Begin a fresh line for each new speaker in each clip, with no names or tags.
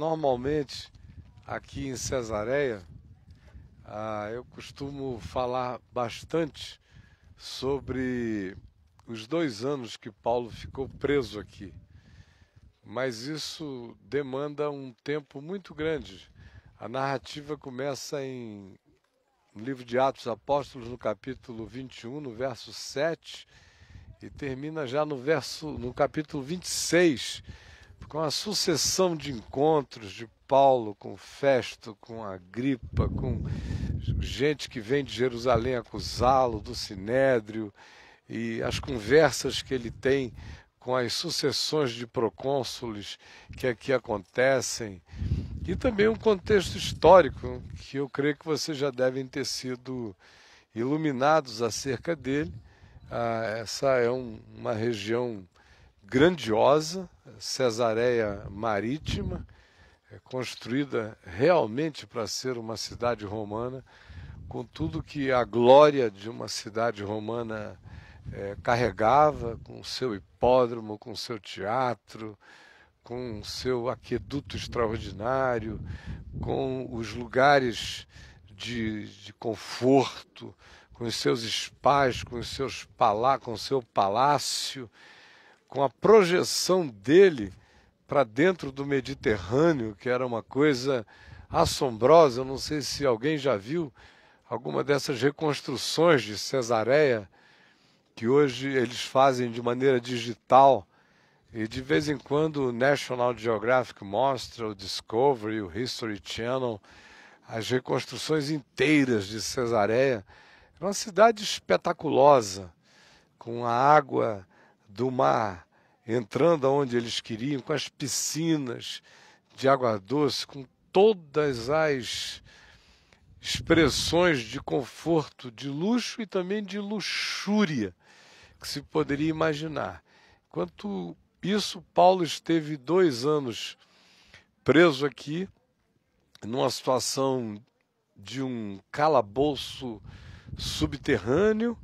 Normalmente, aqui em Cesareia, eu costumo falar bastante sobre os 2 anos que Paulo ficou preso aqui. Mas isso demanda um tempo muito grande. A narrativa começa no livro de Atos Apóstolos, no capítulo 21, no verso 7, e termina já no capítulo 26, com a sucessão de encontros de Paulo com Festo, com Agripa, com gente que vem de Jerusalém acusá-lo, do Sinédrio, e as conversas que ele tem com as sucessões de procônsules que aqui acontecem, e também um contexto histórico que eu creio que vocês já devem ter sido iluminados acerca dele. Essa é uma região grandiosa, Cesareia Marítima, construída realmente para ser uma cidade romana, com tudo que a glória de uma cidade romana carregava, com o seu hipódromo, com o seu teatro, com o seu aqueduto extraordinário, com os lugares de conforto, com os seus spas, com o seu palácio, com a projeção dele para dentro do Mediterrâneo, que era uma coisa assombrosa. Eu não sei se alguém já viu alguma dessas reconstruções de Cesareia, que hoje eles fazem de maneira digital, e de vez em quando o National Geographic mostra, o Discovery, o History Channel, as reconstruções inteiras de Cesareia. Era uma cidade espetaculosa, com a água do mar entrando aonde eles queriam, com as piscinas de água doce, com todas as expressões de conforto, de luxo e também de luxúria que se poderia imaginar. Enquanto isso, Paulo esteve 2 anos preso aqui, numa situação de um calabouço subterrâneo,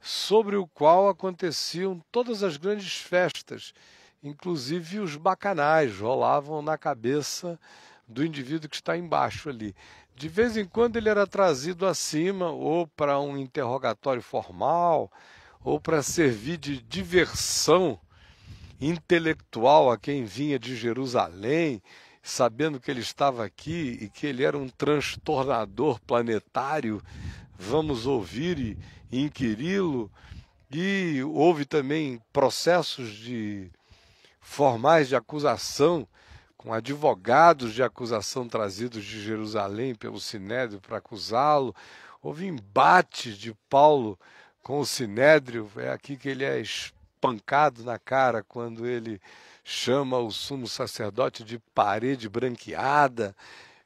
sobre o qual aconteciam todas as grandes festas, inclusive os bacanais rolavam na cabeça do indivíduo que está embaixo ali. De vez em quando ele era trazido acima, ou para um interrogatório formal, ou para servir de diversão intelectual a quem vinha de Jerusalém, sabendo que ele estava aqui e que ele era um transtornador planetário. Vamos ouvir e inquiri-lo. E houve também processos formais de acusação, com advogados de acusação trazidos de Jerusalém pelo Sinédrio para acusá-lo. Houve embates de Paulo com o Sinédrio. É aqui que ele é espancado na cara quando ele chama o sumo sacerdote de parede branqueada.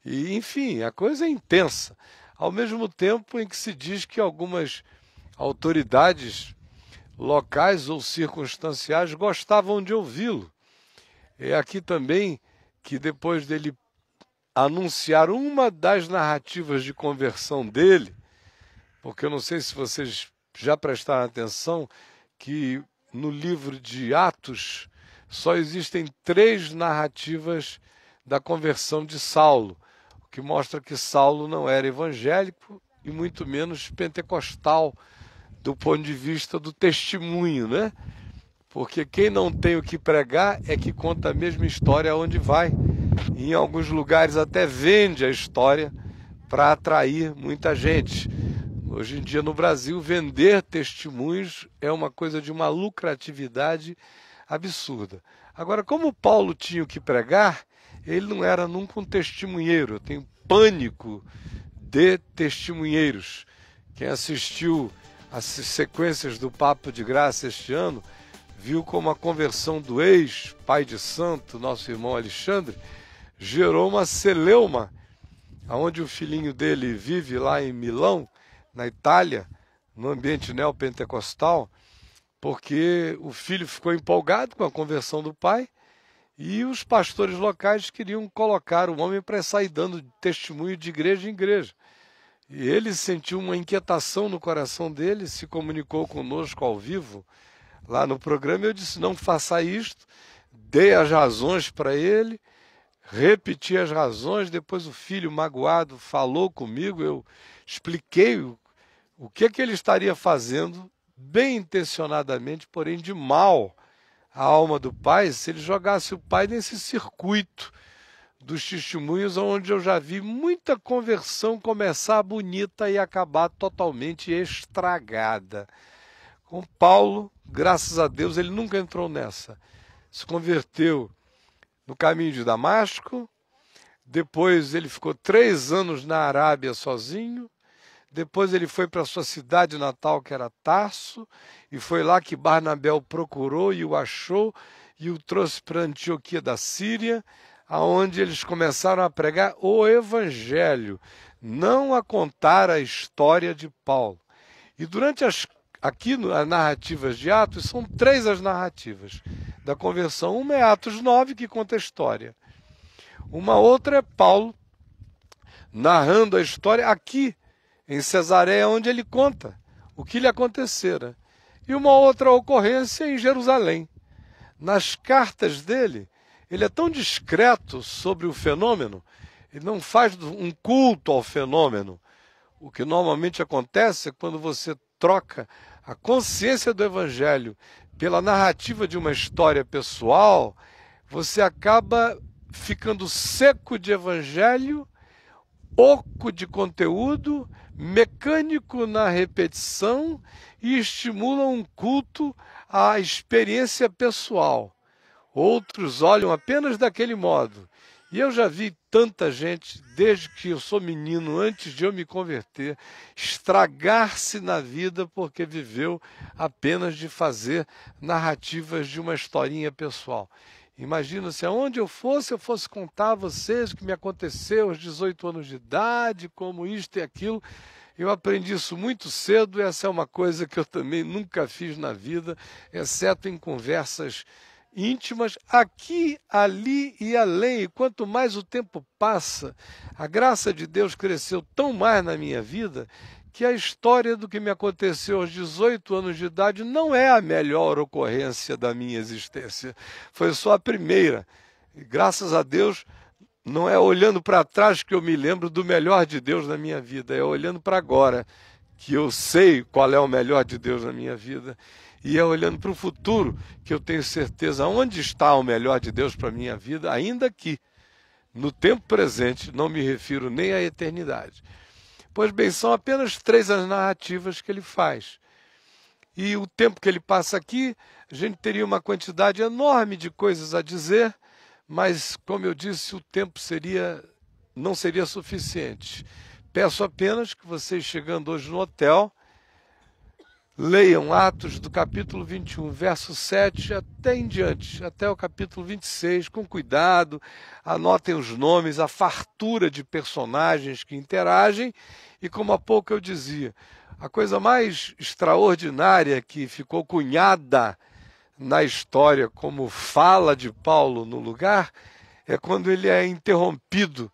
E, enfim, a coisa é intensa. Ao mesmo tempo em que se diz que algumas autoridades locais ou circunstanciais gostavam de ouvi-lo. É aqui também que, depois dele anunciar uma das narrativas de conversão dele, porque eu não sei se vocês já prestaram atenção que no livro de Atos só existem 3 narrativas da conversão de Saulo, o que mostra que Saulo não era evangélico e muito menos pentecostal do ponto de vista do testemunho, né? Porque quem não tem o que pregar é que conta a mesma história aonde vai. E em alguns lugares até vende a história para atrair muita gente. Hoje em dia no Brasil, vender testemunhos é uma coisa de uma lucratividade absurda. Agora, como Paulo tinha o que pregar, ele não era nunca um testemunheiro. Eu tenho pânico de testemunheiros. Quem assistiu às sequências do Papo de Graça este ano, viu como a conversão do ex-pai de santo, nosso irmão Alexandre, gerou uma celeuma, onde o filhinho dele vive lá em Milão, na Itália, no ambiente neopentecostal, porque o filho ficou empolgado com a conversão do pai e os pastores locais queriam colocar o homem para sair dando testemunho de igreja em igreja. E ele sentiu uma inquietação no coração dele, se comunicou conosco ao vivo, lá no programa. Eu disse: não faça isto, dei as razões para ele, repeti as razões, depois o filho magoado falou comigo, eu expliquei o que ele estaria fazendo, bem intencionadamente, porém de mal à alma do pai, se ele jogasse o pai nesse circuito dos testemunhos, onde eu já vi muita conversão começar bonita e acabar totalmente estragada. Com Paulo, graças a Deus, ele nunca entrou nessa. Se converteu no caminho de Damasco, depois ele ficou 3 anos na Arábia sozinho, depois ele foi para sua cidade natal, que era Tarso, e foi lá que Barnabé o procurou e o achou, e o trouxe para Antioquia da Síria, aonde eles começaram a pregar o Evangelho, não a contar a história de Paulo. E durante as narrativas de Atos, são 3 as narrativas da conversão. Uma é Atos 9, que conta a história. Uma outra é Paulo narrando a história aqui, em Cesareia, onde ele conta o que lhe acontecera. E uma outra ocorrência em Jerusalém. Nas cartas dele, ele é tão discreto sobre o fenômeno, ele não faz um culto ao fenômeno. O que normalmente acontece é quando você troca a consciência do Evangelho pela narrativa de uma história pessoal, você acaba ficando seco de Evangelho, oco de conteúdo, mecânico na repetição e estimula um culto à experiência pessoal. Outros olham apenas daquele modo. E eu já vi tanta gente, desde que eu sou menino, antes de eu me converter, estragar-se na vida porque viveu apenas de fazer narrativas de uma historinha pessoal. Imagina se aonde eu fosse contar a vocês o que me aconteceu aos 18 anos de idade, como isto e aquilo. Eu aprendi isso muito cedo, essa é uma coisa que eu também nunca fiz na vida, exceto em conversas íntimas, aqui, ali e além. E quanto mais o tempo passa, a graça de Deus cresceu tão mais na minha vida, que a história do que me aconteceu aos 18 anos de idade não é a melhor ocorrência da minha existência. Foi só a primeira. E graças a Deus, não é olhando para trás que eu me lembro do melhor de Deus na minha vida, é olhando para agora que eu sei qual é o melhor de Deus na minha vida. E é olhando para o futuro que eu tenho certeza onde está o melhor de Deus para a minha vida, ainda aqui, no tempo presente, não me refiro nem à eternidade. Pois bem, são apenas 3 as narrativas que ele faz. E o tempo que ele passa aqui, a gente teria uma quantidade enorme de coisas a dizer, mas, como eu disse, o tempo não seria suficiente. Peço apenas que vocês, chegando hoje no hotel, leiam Atos do capítulo 21, verso 7 até em diante, até o capítulo 26, com cuidado, anotem os nomes, a fartura de personagens que interagem, e como há pouco eu dizia, a coisa mais extraordinária que ficou cunhada na história como fala de Paulo no lugar, é quando ele é interrompido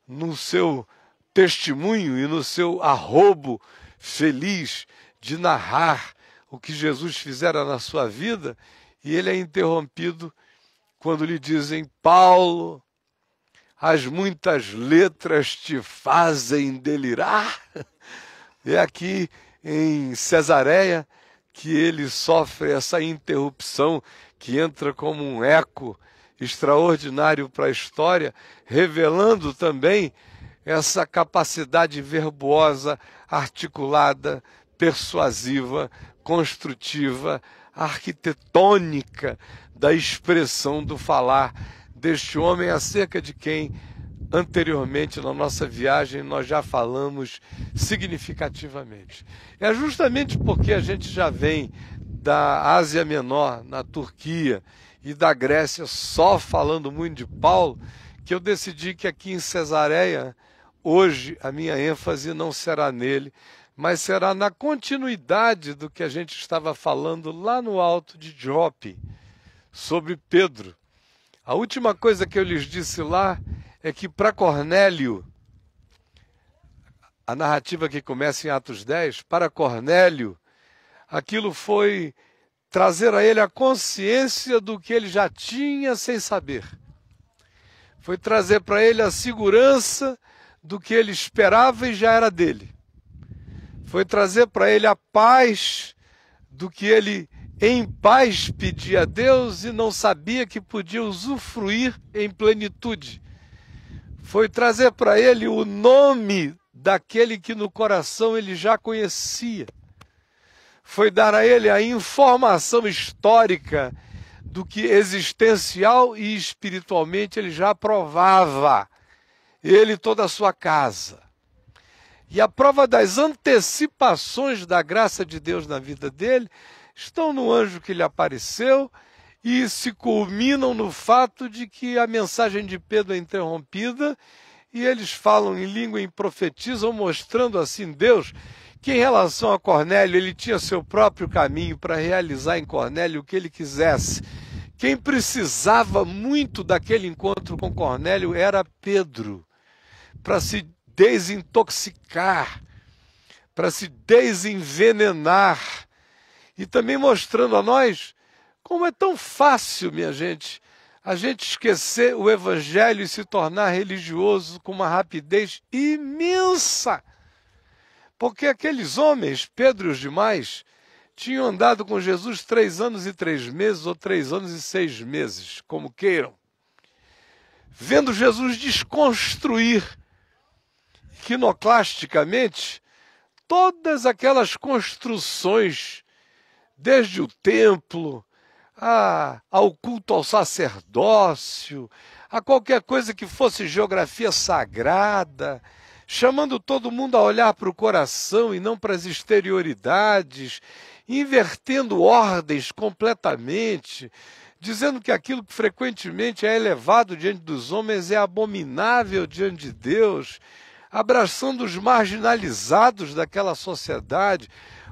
no seu testemunho e no seu arrobo feliz de narrar o que Jesus fizera na sua vida, e ele é interrompido quando lhe dizem: Paulo, as muitas letras te fazem delirar. É aqui em Cesareia que ele sofre essa interrupção que entra como um eco extraordinário para a história, revelando também essa capacidade verbosa, articulada, persuasiva, construtiva, arquitetônica da expressão do falar deste homem, acerca de quem anteriormente na nossa viagem nós já falamos significativamente. É justamente porque a gente já vem da Ásia Menor, na Turquia, e da Grécia só falando muito de Paulo, que eu decidi que aqui em Cesareia, hoje a minha ênfase não será nele, mas será na continuidade do que a gente estava falando lá no alto de Jope, sobre Pedro. A última coisa que eu lhes disse lá é que para Cornélio, a narrativa que começa em Atos 10, para Cornélio, aquilo foi trazer a ele a consciência do que ele já tinha sem saber. Foi trazer para ele a segurança do que ele esperava e já era dele. Foi trazer para ele a paz do que ele em paz pedia a Deus e não sabia que podia usufruir em plenitude. Foi trazer para ele o nome daquele que no coração ele já conhecia. Foi dar a ele a informação histórica do que existencial e espiritualmente ele já provava. Ele e toda a sua casa. E a prova das antecipações da graça de Deus na vida dele estão no anjo que lhe apareceu e se culminam no fato de que a mensagem de Pedro é interrompida e eles falam em língua e profetizam, mostrando assim Deus que em relação a Cornélio ele tinha seu próprio caminho para realizar em Cornélio o que ele quisesse. Quem precisava muito daquele encontro com Cornélio era Pedro, para se desintoxicar, para se desenvenenar, e também mostrando a nós como é tão fácil, minha gente, a gente esquecer o evangelho e se tornar religioso com uma rapidez imensa. Porque aqueles homens, Pedro e os demais, tinham andado com Jesus 3 anos e 3 meses, ou 3 anos e 6 meses, como queiram, vendo Jesus desconstruir iconoclasticamente todas aquelas construções, desde o templo, ao culto ao sacerdócio, a qualquer coisa que fosse geografia sagrada, chamando todo mundo a olhar para o coração e não para as exterioridades, invertendo ordens completamente, dizendo que aquilo que frequentemente é elevado diante dos homens é abominável diante de Deus, abraçando os marginalizados daquela sociedade,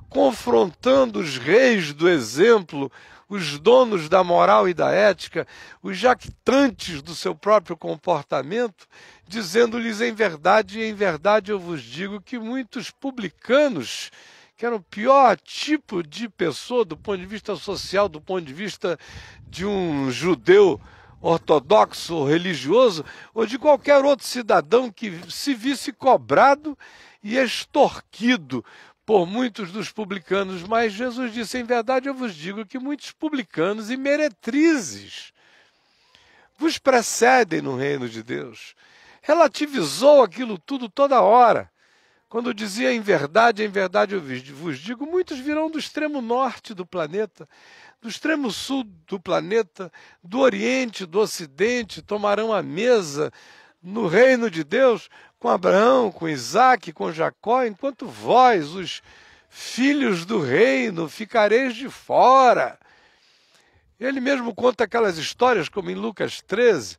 confrontando os reis do exemplo, os donos da moral e da ética, os jactantes do seu próprio comportamento, dizendo-lhes em verdade eu vos digo que muitos publicanos, que eram o pior tipo de pessoa do ponto de vista social, do ponto de vista de um judeu ortodoxo ou religioso, ou de qualquer outro cidadão que se visse cobrado e extorquido por muitos dos publicanos. Mas Jesus disse, em verdade eu vos digo que muitos publicanos e meretrizes vos precedem no reino de Deus. Relativizou aquilo tudo toda hora. Quando dizia em verdade eu vos digo, muitos virão do extremo norte do planeta, do extremo sul do planeta, do oriente, do ocidente, tomarão a mesa no reino de Deus com Abraão, com Isaque, com Jacó, enquanto vós, os filhos do reino, ficareis de fora. Ele mesmo conta aquelas histórias, como em Lucas 13,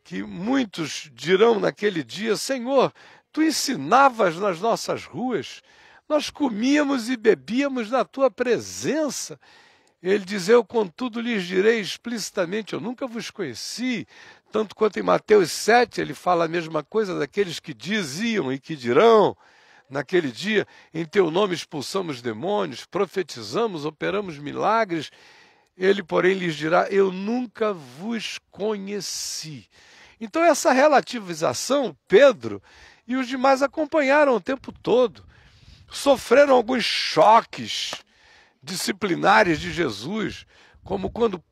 que muitos dirão naquele dia, Senhor, tu ensinavas nas nossas ruas, nós comíamos e bebíamos na tua presença. Ele diz, eu contudo lhes direi explicitamente, eu nunca vos conheci, tanto quanto em Mateus 7, ele fala a mesma coisa daqueles que diziam e que dirão, naquele dia, em teu nome expulsamos demônios, profetizamos, operamos milagres, ele, porém, lhes dirá, eu nunca vos conheci. Então essa relativização, Pedro e os demais acompanharam o tempo todo, sofreram alguns choques disciplinares de Jesus, como quando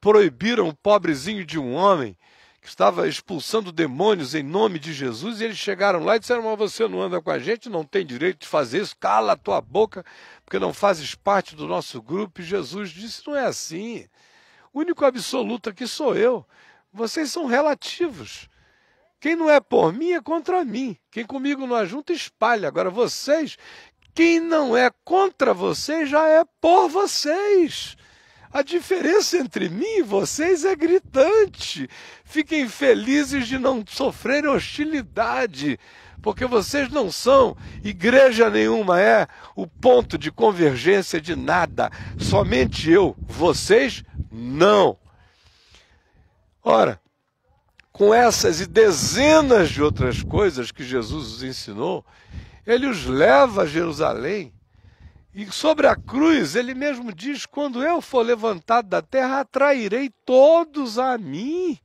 proibiram o pobrezinho de um homem que estava expulsando demônios em nome de Jesus, e eles chegaram lá e disseram, mas você não anda com a gente, não tem direito de fazer isso, cala a tua boca, porque não fazes parte do nosso grupo. E Jesus disse, não é assim, o único absoluto aqui sou eu, vocês são relativos. Quem não é por mim é contra mim. Quem comigo não ajunta, espalha. Agora vocês, quem não é contra vocês, já é por vocês. A diferença entre mim e vocês é gritante. Fiquem felizes de não sofrerem hostilidade, porque vocês não são, igreja nenhuma é o ponto de convergência de nada. Somente eu, vocês não. Ora, com essas e dezenas de outras coisas que Jesus os ensinou, ele os leva a Jerusalém. E sobre a cruz, ele mesmo diz, quando eu for levantado da terra, atrairei todos a mim.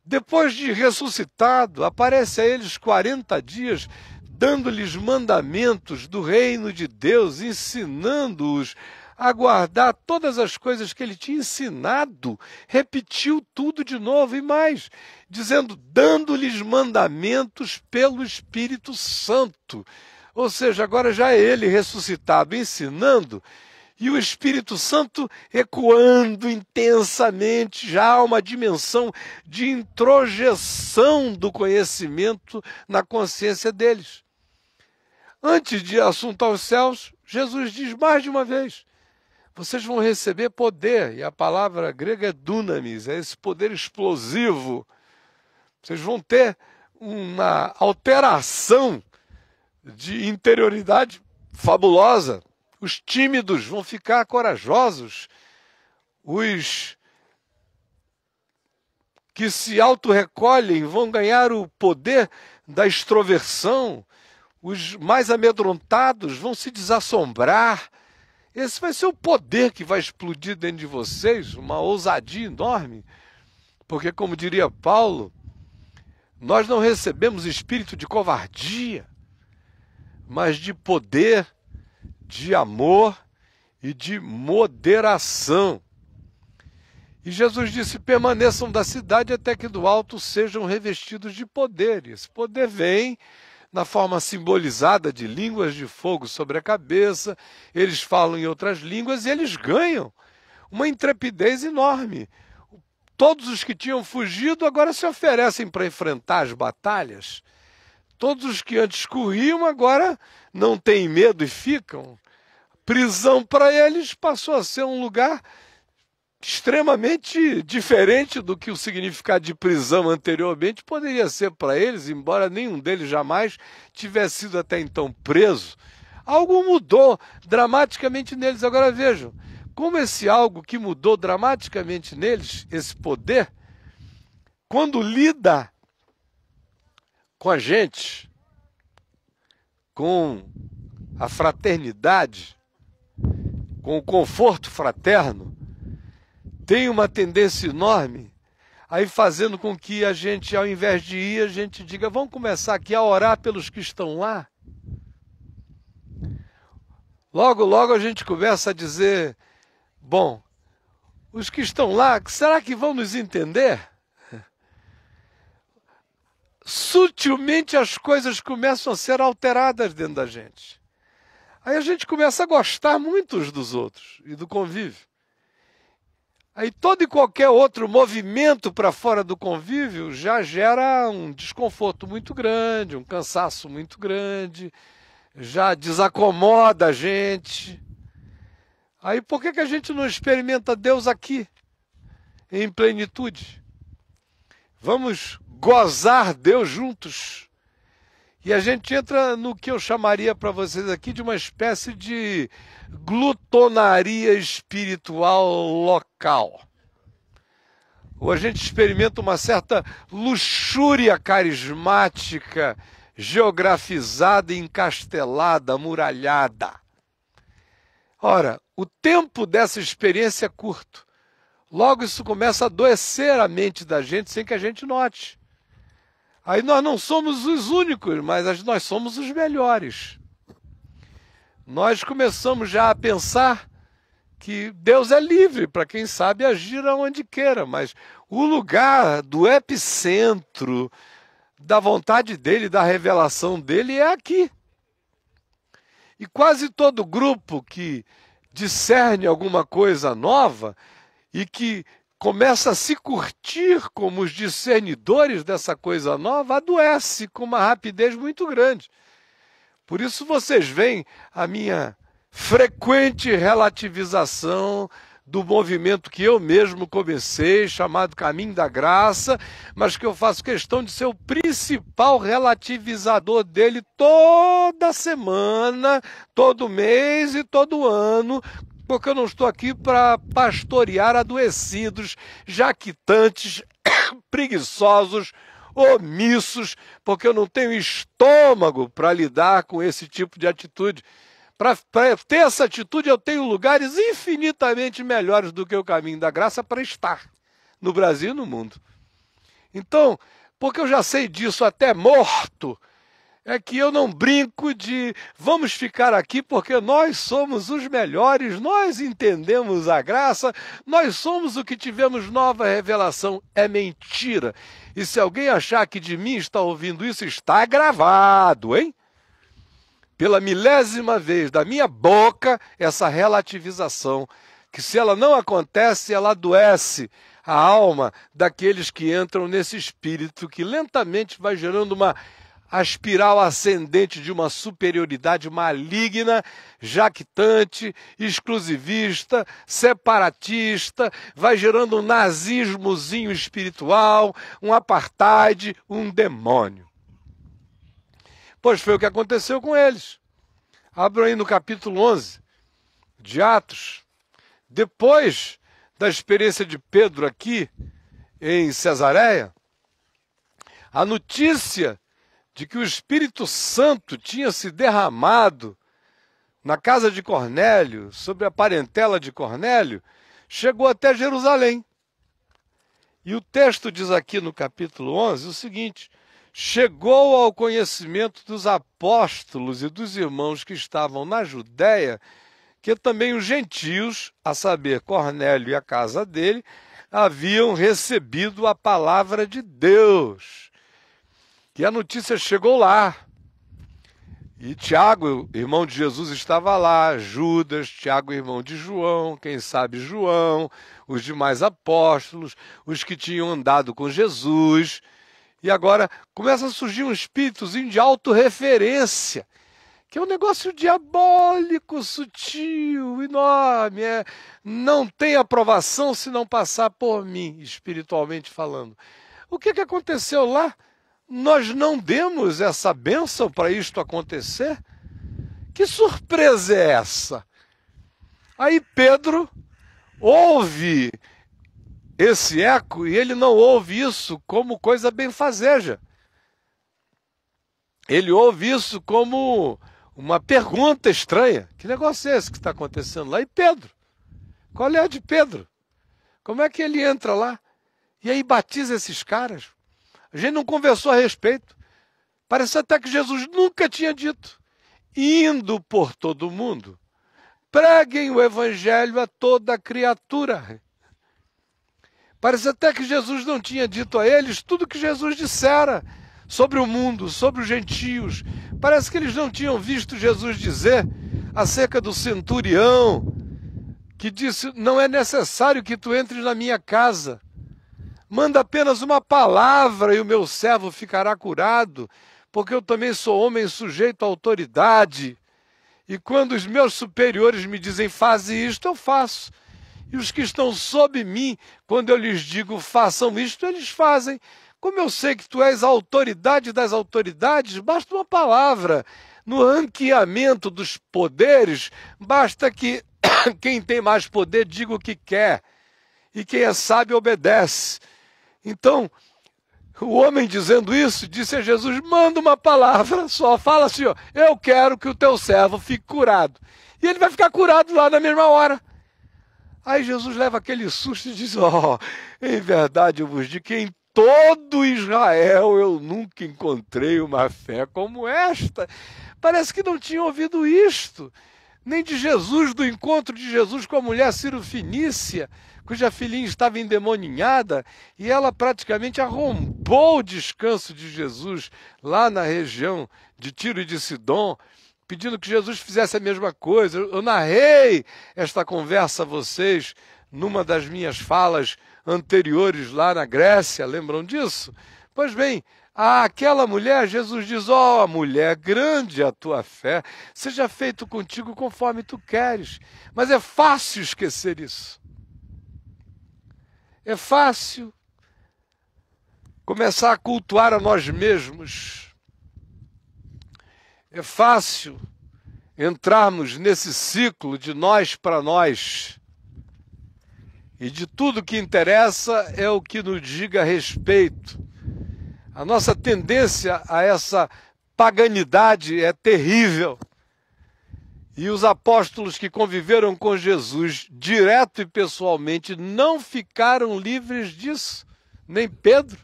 Depois de ressuscitado, aparece a eles 40 dias, dando-lhes mandamentos do reino de Deus, ensinando-os a guardar todas as coisas que ele tinha ensinado. Repetiu tudo de novo e mais, dizendo, dando-lhes mandamentos pelo Espírito Santo. Ou seja, agora já é ele ressuscitado, ensinando, e o Espírito Santo ecoando intensamente, já há uma dimensão de introjeção do conhecimento na consciência deles. Antes de assunto aos céus, Jesus diz mais de uma vez, vocês vão receber poder, e a palavra grega é dunamis, é esse poder explosivo. Vocês vão ter uma alteração de interioridade fabulosa. Os tímidos vão ficar corajosos. Os que se autorrecolhem vão ganhar o poder da extroversão. Os mais amedrontados vão se desassombrar. Esse vai ser o poder que vai explodir dentro de vocês, uma ousadia enorme. Porque, como diria Paulo, nós não recebemos espírito de covardia, mas de poder, de amor e de moderação. E Jesus disse, permaneçam da cidade até que do alto sejam revestidos de poder. E esse poder vem na forma simbolizada de línguas de fogo sobre a cabeça, eles falam em outras línguas e eles ganham uma intrepidez enorme. Todos os que tinham fugido agora se oferecem para enfrentar as batalhas. Todos os que antes corriam agora não têm medo e ficam. Prisão para eles passou a ser um lugar extremamente diferente do que o significado de prisão anteriormente poderia ser para eles, embora nenhum deles jamais tivesse sido até então preso. Algo mudou dramaticamente neles. Agora vejam, como esse algo que mudou dramaticamente neles, esse poder, quando lida com a gente, com a fraternidade, com o conforto fraterno, tem uma tendência enorme aí fazendo com que a gente, ao invés de ir, a gente diga, vamos começar aqui a orar pelos que estão lá. Logo, logo a gente começa a dizer, bom, os que estão lá, será que vão nos entender? Sutilmente as coisas começam a ser alteradas dentro da gente. Aí a gente começa a gostar muito uns dos outros e do convívio. Aí todo e qualquer outro movimento para fora do convívio já gera um desconforto muito grande, um cansaço muito grande, já desacomoda a gente. Aí por que a gente não experimenta Deus aqui, em plenitude? Vamos gozar Deus juntos. E a gente entra no que eu chamaria para vocês aqui de uma espécie de glutonaria espiritual local. Ou a gente experimenta uma certa luxúria carismática, geografizada, encastelada, amuralhada. Ora, o tempo dessa experiência é curto. Logo isso começa a adoecer a mente da gente sem que a gente note. Aí nós não somos os únicos, mas nós somos os melhores. Nós começamos já a pensar que Deus é livre para quem sabe agir aonde queira, mas o lugar do epicentro da vontade dele, da revelação dele é aqui. E quase todo grupo que discerne alguma coisa nova e que começa a se curtir como os discernidores dessa coisa nova, adoece com uma rapidez muito grande. Por isso vocês veem a minha frequente relativização do movimento que eu mesmo comecei, chamado Caminho da Graça, mas que eu faço questão de ser o principal relativizador dele toda semana, todo mês e todo ano, porque eu não estou aqui para pastorear adoecidos, jaquitantes, preguiçosos, omissos, porque eu não tenho estômago para lidar com esse tipo de atitude. Para ter essa atitude, eu tenho lugares infinitamente melhores do que o Caminho da Graça para estar, no Brasil e no mundo. Então, porque eu já sei disso até morto, é que eu não brinco de vamos ficar aqui porque nós somos os melhores, nós entendemos a graça, nós somos o que tivemos nova revelação. É mentira. E se alguém achar que de mim está ouvindo isso, está gravado, hein? Pela milésima vez da minha boca, essa relativização, que se ela não acontece, ela adoece a alma daqueles que entram nesse espírito que lentamente vai gerando uma espiral ascendente de uma superioridade maligna, jactante, exclusivista, separatista, vai gerando um nazismozinho espiritual, um apartheid, um demônio. Pois foi o que aconteceu com eles. Abram aí no capítulo 11 de Atos. Depois da experiência de Pedro aqui em Cesareia, a notícia de que o Espírito Santo tinha se derramado na casa de Cornélio, sobre a parentela de Cornélio, chegou até Jerusalém. E o texto diz aqui no capítulo 11 o seguinte: chegou ao conhecimento dos apóstolos e dos irmãos que estavam na Judéia, que também os gentios, a saber, Cornélio e a casa dele, haviam recebido a palavra de Deus. E a notícia chegou lá. E Tiago, irmão de Jesus, estava lá, Judas, Tiago, irmão de João, quem sabe João, os demais apóstolos, os que tinham andado com Jesus. E agora começa a surgir um espíritozinho de autorreferência, que é um negócio diabólico, sutil, enorme. Não tem aprovação se não passar por mim, espiritualmente falando. O que aconteceu lá? Nós não demos essa bênção para isto acontecer? Que surpresa é essa? Aí Pedro ouve esse eco e ele não ouve isso como coisa benfazeja. Ele ouve isso como uma pergunta estranha. Que negócio é esse que está acontecendo lá? E Pedro? Qual é a de Pedro? Como é que ele entra lá? E aí batiza esses caras? A gente não conversou a respeito. Parece até que Jesus nunca tinha dito: indo por todo mundo, preguem o evangelho a toda criatura. Parece até que Jesus não tinha dito a eles tudo que Jesus dissera sobre o mundo, sobre os gentios. Parece que eles não tinham visto Jesus dizer acerca do centurião, que disse: não é necessário que tu entres na minha casa. Manda apenas uma palavra e o meu servo ficará curado, porque eu também sou homem sujeito à autoridade. E quando os meus superiores me dizem faze isto, eu faço. E os que estão sob mim, quando eu lhes digo façam isto, eles fazem. Como eu sei que tu és a autoridade das autoridades, basta uma palavra. No ranqueamento dos poderes, basta que quem tem mais poder diga o que quer. E quem é sábio obedece. Então, o homem dizendo isso, disse a Jesus: manda uma palavra só, fala assim, ó, eu quero que o teu servo fique curado. E ele vai ficar curado lá na mesma hora. Aí Jesus leva aquele susto e diz: em verdade eu vos digo que em todo Israel eu nunca encontrei uma fé como esta. Parece que não tinha ouvido isto, nem de Jesus, do encontro de Jesus com a mulher Cirofenícia, cuja filhinha estava endemoninhada, e ela praticamente arrombou o descanso de Jesus lá na região de Tiro e de Sidom, pedindo que Jesus fizesse a mesma coisa. Eu narrei esta conversa a vocês numa das minhas falas anteriores lá na Grécia, lembram disso? Pois bem, àquela mulher, Jesus diz: mulher, grande a tua fé, seja feito contigo conforme tu queres. Mas é fácil esquecer isso. É fácil começar a cultuar a nós mesmos. É fácil entrarmos nesse ciclo de nós para nós. E de tudo que interessa é o que nos diga respeito. A nossa tendência a essa paganidade é terrível. E os apóstolos que conviveram com Jesus direto e pessoalmente não ficaram livres disso. Nem Pedro,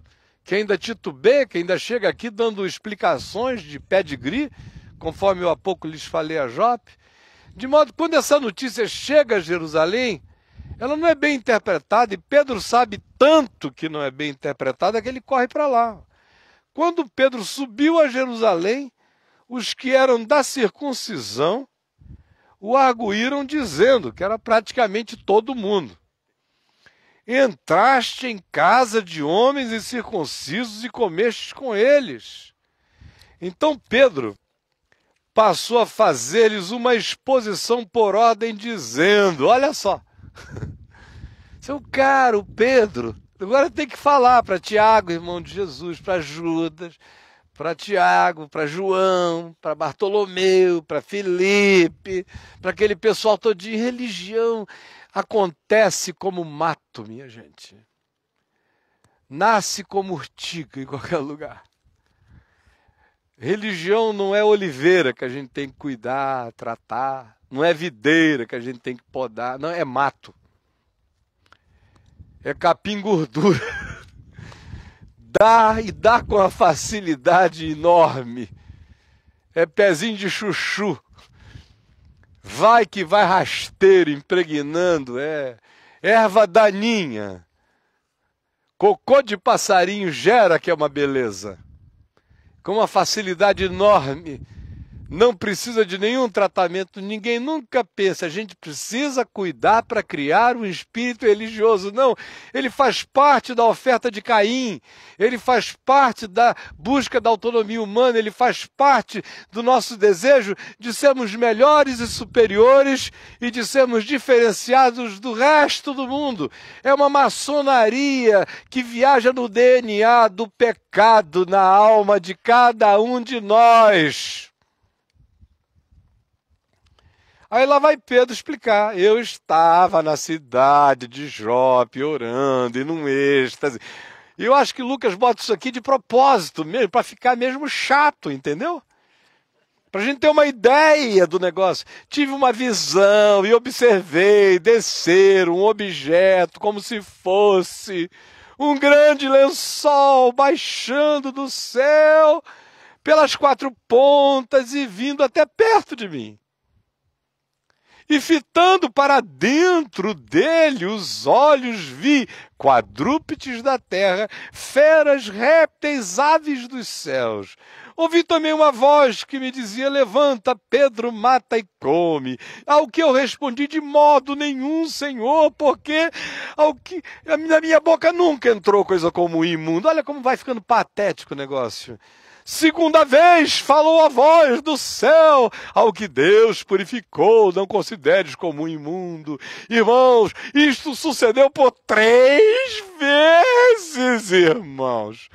que ainda titubeia, que ainda chega aqui dando explicações de pedigree, conforme eu há pouco lhes falei a Jope, de modo que quando essa notícia chega a Jerusalém, ela não é bem interpretada, e Pedro sabe tanto que não é bem interpretada que ele corre para lá. Quando Pedro subiu a Jerusalém, os que eram da circuncisão o arguíram dizendo que era praticamente todo mundo: entraste em casa de homens incircuncisos e comestes com eles. Então Pedro passou a fazer-lhes uma exposição por ordem, dizendo: olha só, seu caro Pedro, agora tem que falar para Tiago, irmão de Jesus, para Judas, para Tiago, para João, para Bartolomeu, para Filipe, para aquele pessoal todinho. Religião acontece como mato, minha gente. Nasce como urtiga em qualquer lugar. Religião não é oliveira que a gente tem que cuidar, tratar. Não é videira que a gente tem que podar. Não, é mato. É capim gordura. Dá com uma facilidade enorme. É pezinho de chuchu. Vai que vai rasteiro, impregnando. É erva daninha. Cocô de passarinho gera, que é uma beleza. Com uma facilidade enorme. Não precisa de nenhum tratamento. Ninguém nunca pensa, a gente precisa cuidar para criar um espírito religioso. Não, ele faz parte da oferta de Caim. Ele faz parte da busca da autonomia humana. Ele faz parte do nosso desejo de sermos melhores e superiores e de sermos diferenciados do resto do mundo. É uma maçonaria que viaja no DNA do pecado na alma de cada um de nós. Aí lá vai Pedro explicar: eu estava na cidade de Jope orando e num êxtase. E eu acho que Lucas bota isso aqui de propósito mesmo, para ficar mesmo chato, entendeu? Para a gente ter uma ideia do negócio. Tive uma visão e observei descer um objeto como se fosse um grande lençol baixando do céu pelas quatro pontas e vindo até perto de mim. E fitando para dentro dele os olhos vi quadrúpedes da terra, feras, répteis, aves dos céus. Ouvi também uma voz que me dizia: levanta, Pedro, mata e come. Ao que eu respondi: de modo nenhum, Senhor, porque na minha boca nunca entrou coisa como imundo. Olha como vai ficando patético o negócio. Segunda vez falou a voz do céu: ao que Deus purificou, não consideres como imundo. Irmãos, isto sucedeu por 3 vezes, irmãos.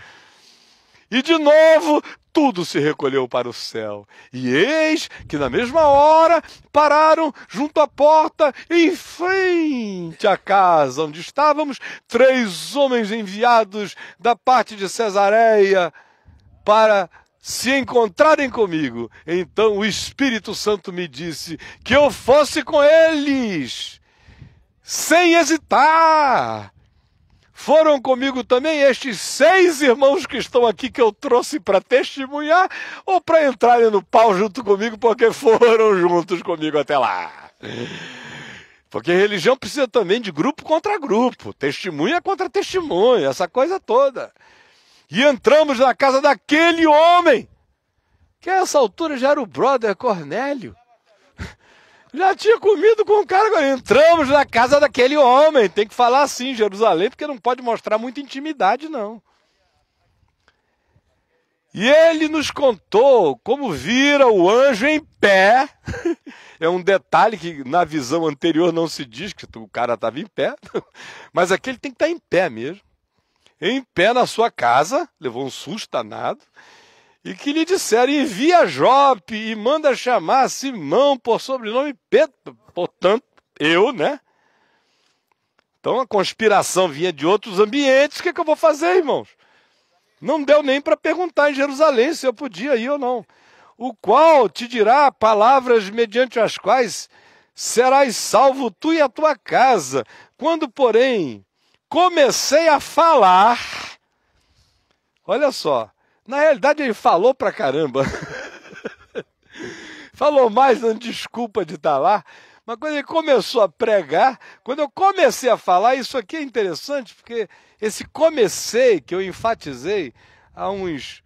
E de novo, tudo se recolheu para o céu. E eis que na mesma hora pararam junto à porta, em frente à casa onde estávamos, 3 homens enviados da parte de Cesareia para se encontrarem comigo. Então o Espírito Santo me disse que eu fosse com eles, sem hesitar. Foram comigo também estes 6 irmãos que estão aqui, que eu trouxe para testemunhar, ou para entrarem no pau junto comigo, porque foram juntos comigo até lá. Porque religião precisa também de grupo contra grupo, testemunha contra testemunha, essa coisa toda. E entramos na casa daquele homem, que a essa altura já era o brother Cornélio. Já tinha comido com o cara, agora entramos na casa daquele homem. Tem que falar assim, Jerusalém, porque não pode mostrar muita intimidade, não. E ele nos contou como vira o anjo em pé. É um detalhe que na visão anterior não se diz, que o cara estava em pé. Mas aqui ele tem que estar em pé mesmo. Em pé na sua casa, levou um susto danado, e que lhe disseram: envia Jope e manda chamar Simão por sobrenome Pedro. Portanto, eu, né? Então a conspiração vinha de outros ambientes. O que eu vou fazer, irmãos? Não deu nem para perguntar em Jerusalém se eu podia ir ou não. O qual te dirá palavras mediante as quais serás salvo tu e a tua casa. Quando, porém, comecei a falar, Olha só, na realidade ele falou pra caramba. Falou mais dando desculpa de estar lá. Mas quando ele começou a pregar, quando eu comecei a falar, isso aqui é interessante, porque esse comecei, que eu enfatizei há uns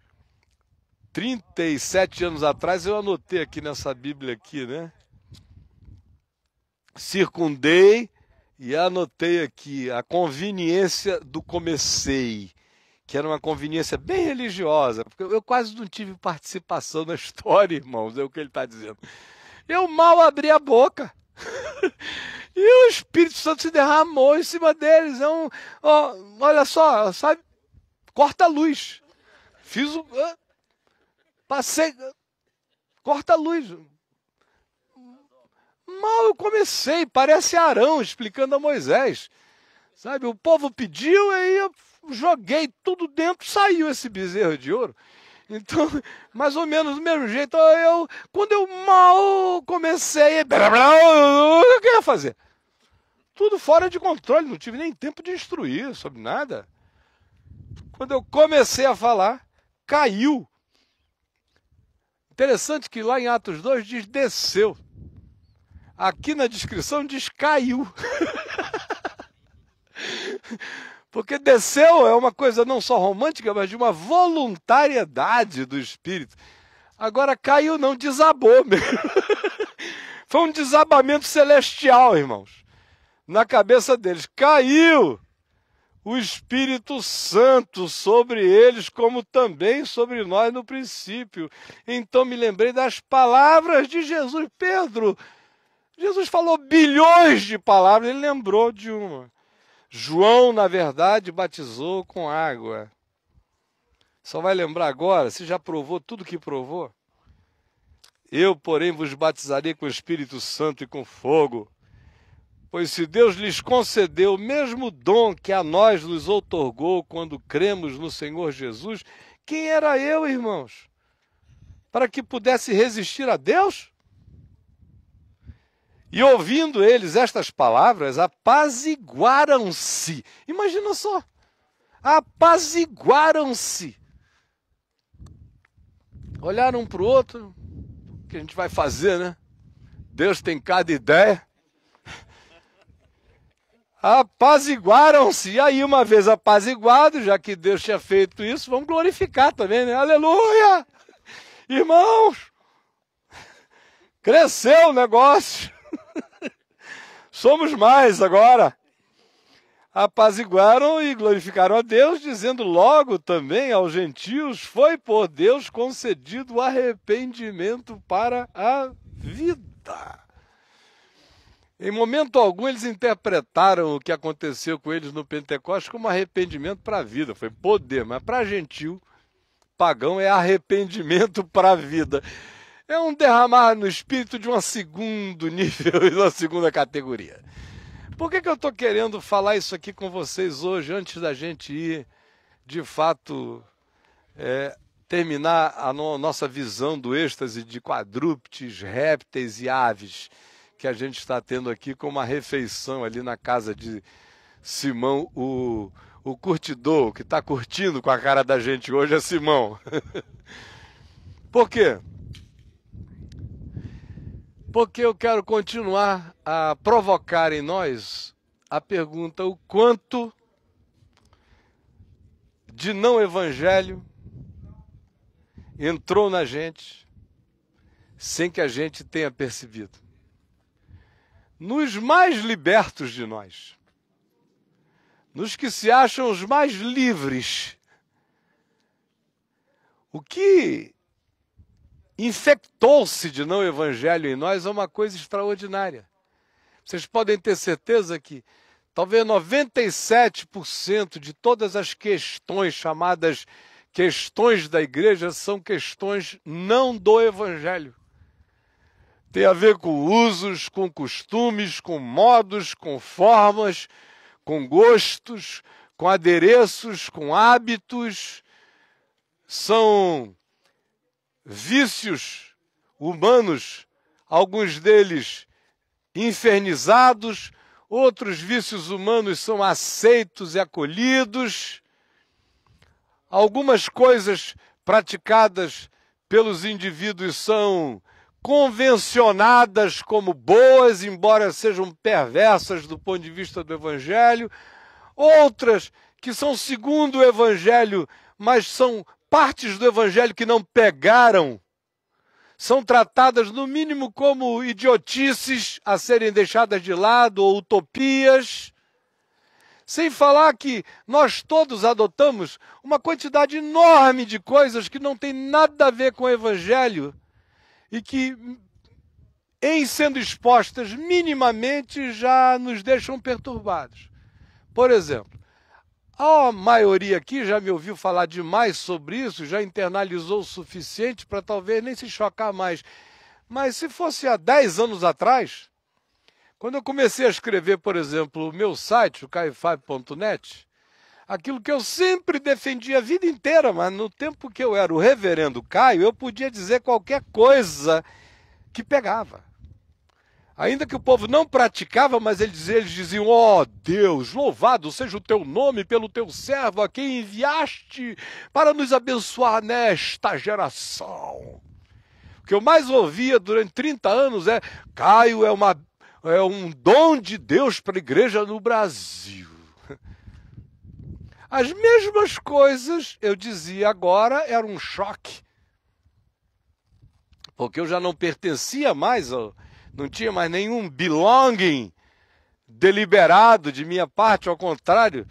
37 anos atrás, eu anotei aqui nessa Bíblia aqui, né? Circundei e anotei aqui a conveniência do comecei, que era uma conveniência bem religiosa, porque eu quase não tive participação na história, irmãos, é o que ele está dizendo. Eu mal abri a boca. E o Espírito Santo se derramou em cima deles. Olha só, sabe? Corta a luz. Fiz o... Passei... Corta a luz. Mal eu comecei, parece Arão explicando a Moisés. Sabe, o povo pediu, aí eu joguei tudo dentro, saiu esse bezerro de ouro. Então, mais ou menos do mesmo jeito, quando eu mal comecei, o que eu ia fazer? Tudo fora de controle, não tive nem tempo de instruir sobre nada. Quando eu comecei a falar, caiu. Interessante que lá em Atos 2 diz desceu. Aqui na descrição diz caiu. Porque desceu é uma coisa não só romântica, mas de uma voluntariedade do Espírito. Agora caiu não, desabou mesmo. Foi um desabamento celestial, irmãos. Na cabeça deles. Caiu o Espírito Santo sobre eles, como também sobre nós no princípio. Então me lembrei das palavras de Jesus. Pedro, Jesus falou bilhões de palavras, ele lembrou de uma. João, na verdade, batizou com água. Só vai lembrar agora, se já provou tudo que provou. Eu, porém, vos batizarei com o Espírito Santo e com fogo. Pois se Deus lhes concedeu o mesmo dom que a nós nos outorgou quando cremos no Senhor Jesus, quem era eu, irmãos? Para que pudesse resistir a Deus? E ouvindo eles estas palavras, apaziguaram-se. Imagina só. Apaziguaram-se. Olharam um para o outro. O que a gente vai fazer, né? Deus tem cada ideia. Apaziguaram-se. E aí, uma vez apaziguado, já que Deus tinha feito isso, vamos glorificar também, né? Aleluia! Irmãos, cresceu o negócio. Somos mais agora. Apaziguaram e glorificaram a Deus, dizendo logo também aos gentios, foi por Deus concedido o arrependimento para a vida. Em momento algum eles interpretaram o que aconteceu com eles no Pentecostes como arrependimento para a vida. Foi poder, mas para gentil, pagão é arrependimento para a vida. É um derramar no espírito de um segundo nível e uma segunda categoria. Por que eu estou querendo falar isso aqui com vocês hoje, antes da gente ir, de fato, terminar a nossa visão do êxtase de quadrúpedes, répteis e aves que a gente está tendo aqui com uma refeição ali na casa de Simão, o curtidor, que está curtindo com a cara da gente hoje é Simão. Por quê? Porque eu quero continuar a provocar em nós a pergunta: o quanto de não evangelho entrou na gente sem que a gente tenha percebido? Nos mais libertos de nós, nos que se acham os mais livres, o que infectou-se de não evangelho em nós é uma coisa extraordinária. Vocês podem ter certeza que talvez 97% de todas as questões chamadas questões da igreja são questões não do evangelho. Tem a ver com usos, com costumes, com modos, com formas, com gostos, com adereços, com hábitos. São vícios humanos, alguns deles infernizados, outros vícios humanos são aceitos e acolhidos. Algumas coisas praticadas pelos indivíduos são convencionadas como boas, embora sejam perversas do ponto de vista do Evangelho. Outras que são segundo o Evangelho, mas são partes do Evangelho que não pegaram, são tratadas no mínimo como idiotices a serem deixadas de lado ou utopias. Sem falar que nós todos adotamos uma quantidade enorme de coisas que não tem nada a ver com o Evangelho e que, em sendo expostas minimamente, já nos deixam perturbados. Por exemplo, a maioria aqui já me ouviu falar demais sobre isso, já internalizou o suficiente para talvez nem se chocar mais. Mas se fosse há 10 anos atrás, quando eu comecei a escrever, por exemplo, o meu site, o caio5.net, aquilo que eu sempre defendi a vida inteira, mas no tempo que eu era o reverendo Caio, eu podia dizer qualquer coisa que pegava. Ainda que o povo não praticava, mas eles diziam: ó Deus, louvado seja o teu nome pelo teu servo, a quem enviaste para nos abençoar nesta geração. O que eu mais ouvia durante 30 anos é: Caio é um dom de Deus para a igreja no Brasil. As mesmas coisas eu dizia agora, era um choque. Porque eu já não pertencia mais, não tinha mais nenhum belonging deliberado de minha parte, ao contrário.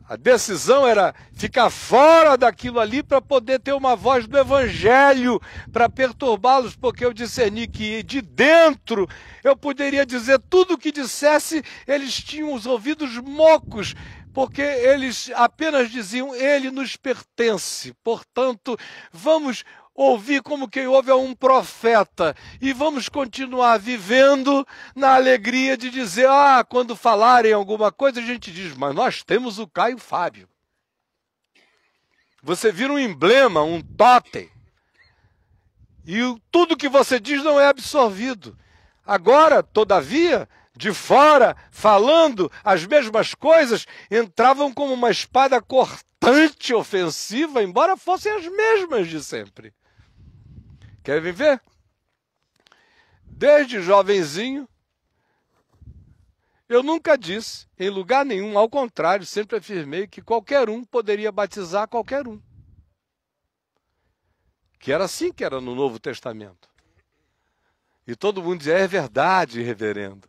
A decisão era ficar fora daquilo ali para poder ter uma voz do Evangelho, para perturbá-los, porque eu discerni que de dentro eu poderia dizer tudo o que dissesse, eles tinham os ouvidos mocos, porque eles apenas diziam: ele nos pertence, portanto, vamos ouvir como quem ouve a um profeta e vamos continuar vivendo na alegria de dizer: quando falarem alguma coisa a gente diz, mas nós temos o Caio Fábio. Você vira um emblema, um tótem, e tudo que você diz não é absorvido. Agora, todavia, de fora, falando as mesmas coisas, entravam como uma espada cortante ofensiva, embora fossem as mesmas de sempre. Querem ver? Desde jovenzinho, eu nunca disse, em lugar nenhum, ao contrário, sempre afirmei que qualquer um poderia batizar qualquer um. Que era assim que era no Novo Testamento. E todo mundo dizia: é verdade, reverendo.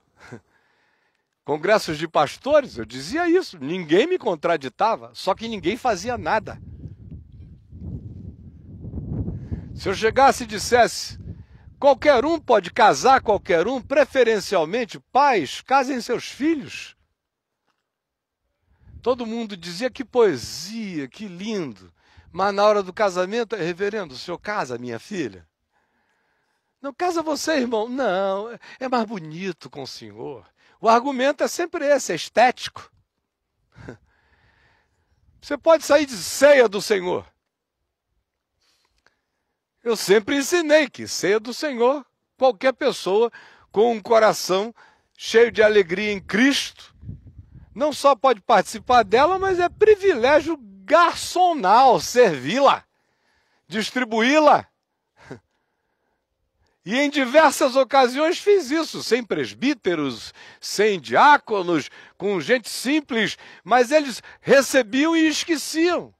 Congressos de pastores, eu dizia isso, ninguém me contraditava, só que ninguém fazia nada. Se eu chegasse e dissesse: qualquer um pode casar qualquer um, preferencialmente pais, casem seus filhos. Todo mundo dizia: que poesia, que lindo. Mas na hora do casamento: reverendo, o senhor casa minha filha? Não, casa você, irmão. Não, é mais bonito com o senhor. O argumento é sempre esse, é estético. Você pode sair de ceia do Senhor. Eu sempre ensinei que ceia do Senhor, qualquer pessoa com um coração cheio de alegria em Cristo, não só pode participar dela, mas é privilégio garçonal servi-la, distribuí-la. E em diversas ocasiões fiz isso, sem presbíteros, sem diáconos, com gente simples, mas eles recebiam e esqueciam.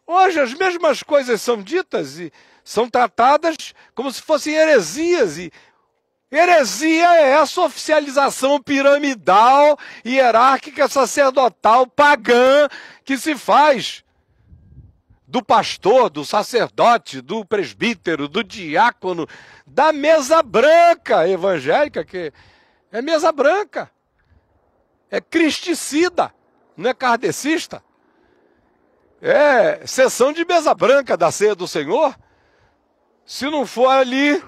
Hoje as mesmas coisas são ditas e são tratadas como se fossem heresias. E heresia é essa oficialização piramidal, hierárquica, sacerdotal, pagã que se faz do pastor, do sacerdote, do presbítero, do diácono, da mesa branca evangélica, que é mesa branca, é cristicida, não é kardecista. É sessão de mesa branca da ceia do Senhor. Se não for ali,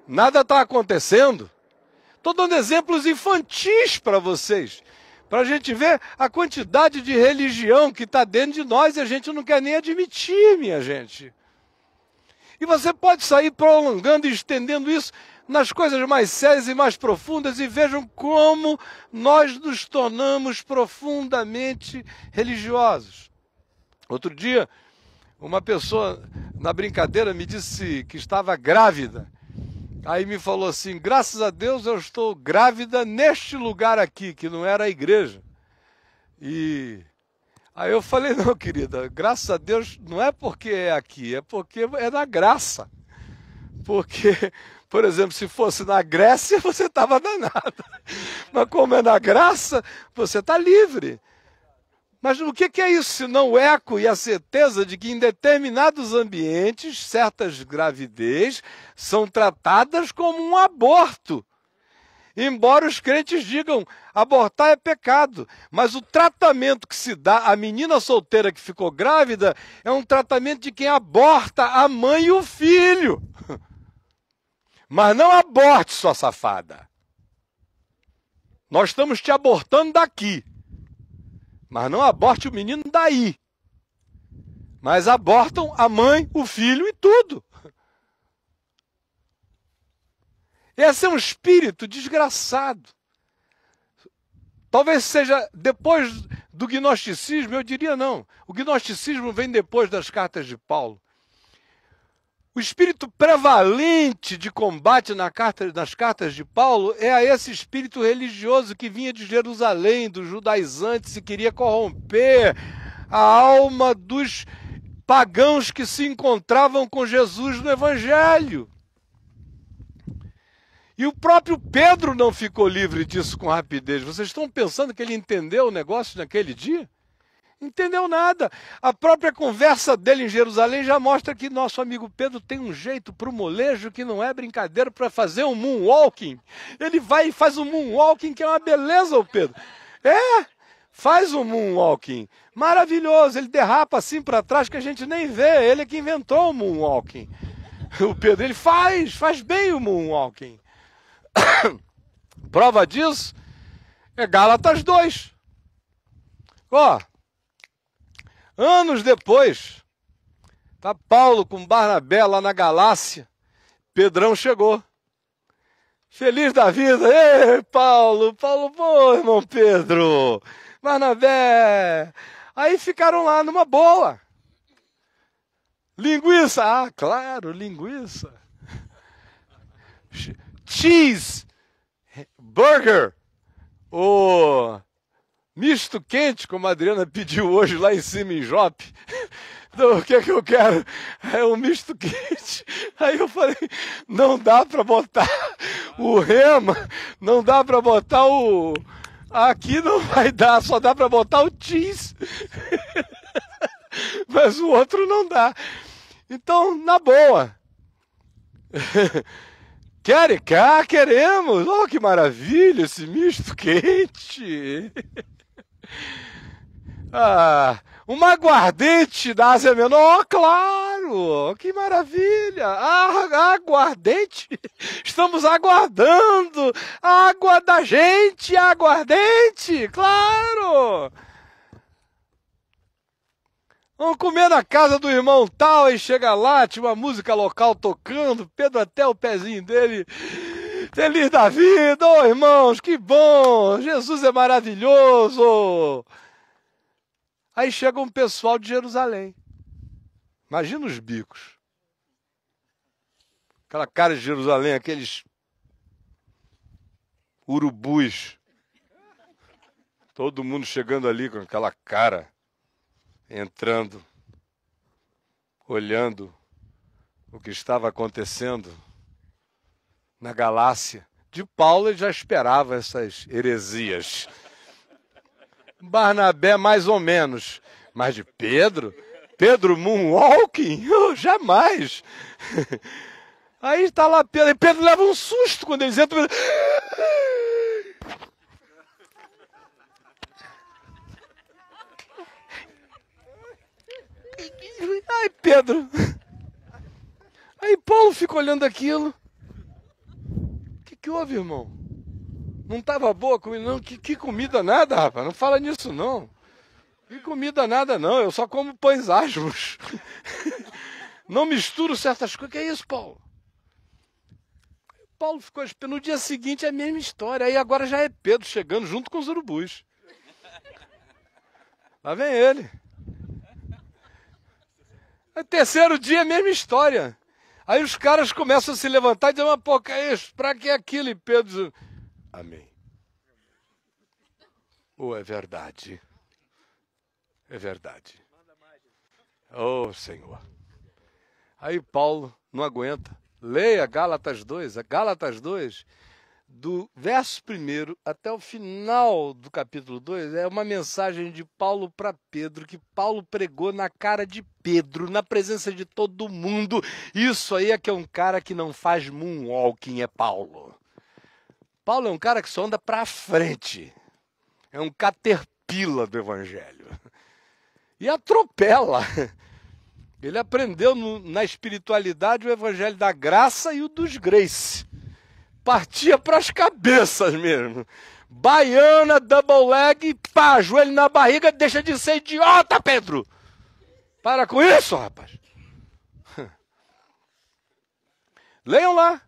nada está acontecendo. Estou dando exemplos infantis para vocês, para a gente ver a quantidade de religião que está dentro de nós e a gente não quer nem admitir, minha gente. E você pode sair prolongando e estendendo isso nas coisas mais sérias e mais profundas, e vejam como nós nos tornamos profundamente religiosos. Outro dia, uma pessoa, na brincadeira, me disse que estava grávida. Aí me falou assim, graças a Deus eu estou grávida neste lugar aqui, que não era a igreja. E aí eu falei, não, querida, graças a Deus não é porque é aqui, é porque é na graça. Porque, por exemplo, se fosse na Grécia, você estava danado. Mas como é na graça, você está livre. Mas o que é isso, senão o eco e a certeza de que em determinados ambientes, certas gravidez são tratadas como um aborto. Embora os crentes digam, abortar é pecado, mas o tratamento que se dá à menina solteira que ficou grávida é um tratamento de quem aborta a mãe e o filho. Mas não aborte, sua safada. Nós estamos te abortando daqui. Mas não aborte o menino daí. Mas abortam a mãe, o filho e tudo. Esse é um espírito desgraçado. Talvez seja depois do gnosticismo, eu diria não. O gnosticismo vem depois das cartas de Paulo. O espírito prevalente de combate nas cartas de Paulo é esse espírito religioso que vinha de Jerusalém, dos judaizantes, e queria corromper a alma dos pagãos que se encontravam com Jesus no Evangelho. E o próprio Pedro não ficou livre disso com rapidez. Vocês estão pensando que ele entendeu o negócio naquele dia? Entendeu nada. A própria conversa dele em Jerusalém já mostra que nosso amigo Pedro tem um jeito para o molejo que não é brincadeira para fazer um moonwalking. Ele vai e faz um moonwalking que é uma beleza, o Pedro. Faz um moonwalking. Maravilhoso. Ele derrapa assim para trás que a gente nem vê. Ele é que inventou o moonwalking. O Pedro, ele faz bem o moonwalking. Prova disso é Gálatas 2. Anos depois, tá Paulo com Barnabé lá na Galácia, Pedrão chegou. Feliz da vida. Ei, Paulo, pô, irmão Pedro, Barnabé. Aí ficaram lá numa boa. Linguiça, claro, linguiça. Cheese, burger, misto quente, como a Adriana pediu hoje lá em cima em Jope. Então, o que é que eu quero? É um misto quente. Aí eu falei, não dá para botar o rema, não dá para botar o... Aqui não vai dar, só dá para botar o cheese. Mas o outro não dá. Então, na boa. Querem cá? Queremos. Oh, que maravilha esse misto quente. Uma aguardente da Ásia Menor, claro, que maravilha, aguardente, estamos aguardando, a água da gente, aguardente, claro. Vamos comer na casa do irmão tal, aí chega lá, tinha uma música local tocando, Pedro até o pezinho dele, feliz da vida, irmãos, que bom, Jesus é maravilhoso. Aí chega um pessoal de Jerusalém. Imagina os bicos. Aquela cara de Jerusalém, aqueles urubus. Todo mundo chegando ali com aquela cara, entrando, olhando o que estava acontecendo na Galácia. De Paulo ele já esperava essas heresias. Barnabé mais ou menos, mas de Pedro moonwalking? Jamais. Aí está lá Pedro, e Pedro leva um susto quando eles entram. Ai, Pedro. Aí Paulo fica olhando aquilo. O que houve, irmão? Não estava boa a comida, não? Que comida nada, rapaz. Não fala nisso, não. Que comida nada, não. Eu só como pães asmos. Não misturo certas coisas. Que é isso, Paulo? Paulo ficou esperando. No dia seguinte é a mesma história. Aí agora já é Pedro chegando junto com os urubus. Lá vem ele. Aí, terceiro dia, mesma história. Aí os caras começam a se levantar e dizem, mas pô, que é isso? Pra que aquilo? E Pedro diz, amém. Oh, é verdade. É verdade. Oh, Senhor. Aí Paulo não aguenta. Leia Gálatas 2. A Gálatas 2, do verso 1 até o final do capítulo 2, é uma mensagem de Paulo para Pedro, que Paulo pregou na cara de Pedro, na presença de todo mundo. Isso aí é que é um cara que não faz moonwalking, é Paulo. Paulo é um cara que só anda para frente. É um caterpillar do evangelho. E atropela. Ele aprendeu na espiritualidade o evangelho da graça e o dos grace. Partia para as cabeças mesmo. Baiana, double leg, pá, joelho na barriga, deixa de ser idiota, Pedro. Para com isso, rapaz. Leiam lá.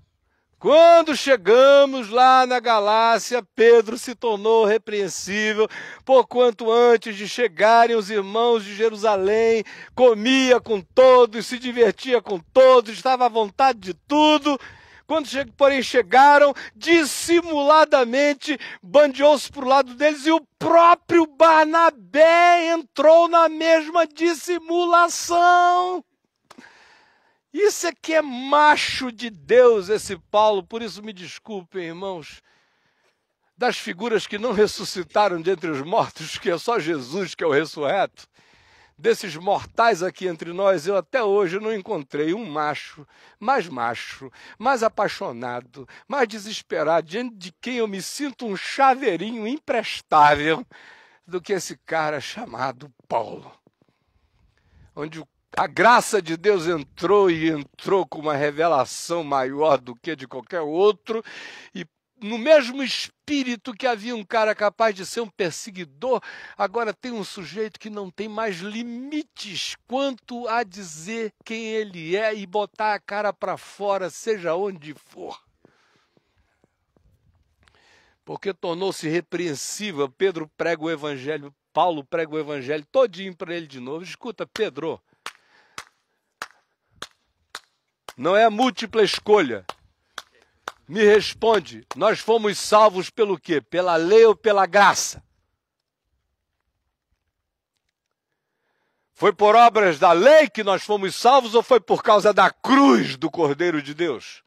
Quando chegamos lá na Galácia, Pedro se tornou repreensível, porquanto antes de chegarem os irmãos de Jerusalém, comia com todos, se divertia com todos, estava à vontade de tudo. Quando, porém, chegaram, dissimuladamente, bandeou-se para o lado deles e o próprio Barnabé entrou na mesma dissimulação. Isso é que é macho de Deus, esse Paulo. Por isso me desculpem, irmãos, das figuras que não ressuscitaram de entre os mortos, que é só Jesus que é o ressurreto. Desses mortais aqui entre nós, eu até hoje não encontrei um macho, mais apaixonado, mais desesperado, diante de quem eu me sinto um chaveirinho imprestável, do que esse cara chamado Paulo. Onde a graça de Deus entrou com uma revelação maior do que de qualquer outro, e no mesmo espírito que havia um cara capaz de ser um perseguidor, agora tem um sujeito que não tem mais limites quanto a dizer quem ele é e botar a cara para fora, seja onde for. Porque tornou-se repreensível. Pedro prega o evangelho, Paulo prega o evangelho todinho para ele de novo. Escuta, Pedro, não é a múltipla escolha. Me responde, nós fomos salvos pelo quê? Pela lei ou pela graça? Foi por obras da lei que nós fomos salvos ou foi por causa da cruz do Cordeiro de Deus?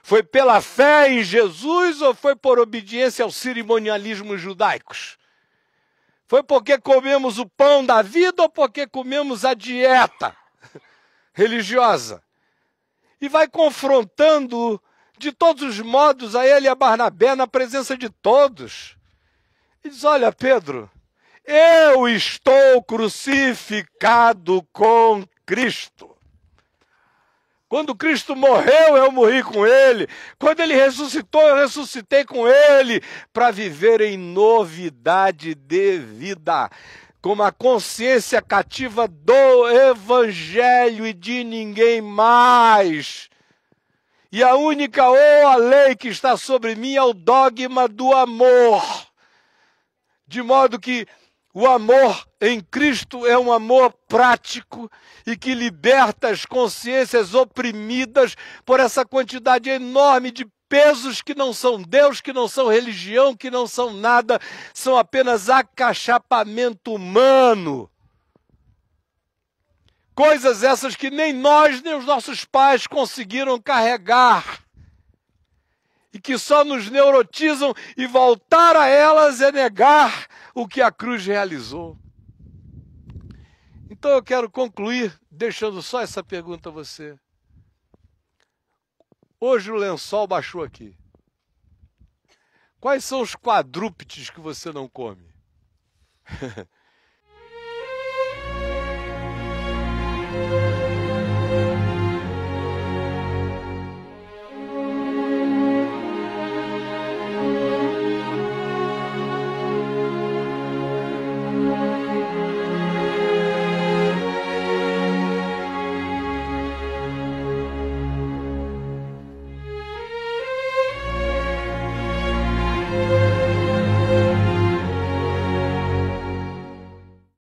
Foi pela fé em Jesus ou foi por obediência aos cerimonialismos judaicos? Foi porque comemos o pão da vida ou porque comemos a dieta religiosa? E vai confrontando de todos os modos a ele e a Barnabé na presença de todos. E diz, olha, Pedro, eu estou crucificado com Cristo. Quando Cristo morreu, eu morri com ele. Quando ele ressuscitou, eu ressuscitei com ele, para viver em novidade de vida, com uma consciência cativa do Evangelho e de ninguém mais. E a única a lei que está sobre mim é o dogma do amor. De modo que o amor em Cristo é um amor prático e que liberta as consciências oprimidas por essa quantidade enorme de pesos que não são Deus, que não são religião, que não são nada, são apenas acachapamento humano. Coisas essas que nem nós, nem os nossos pais conseguiram carregar. E que só nos neurotizam, e voltar a elas é negar o que a cruz realizou. Então eu quero concluir deixando só essa pergunta a você. Hoje o lençol baixou aqui. Quais são os quadrúpedes que você não come?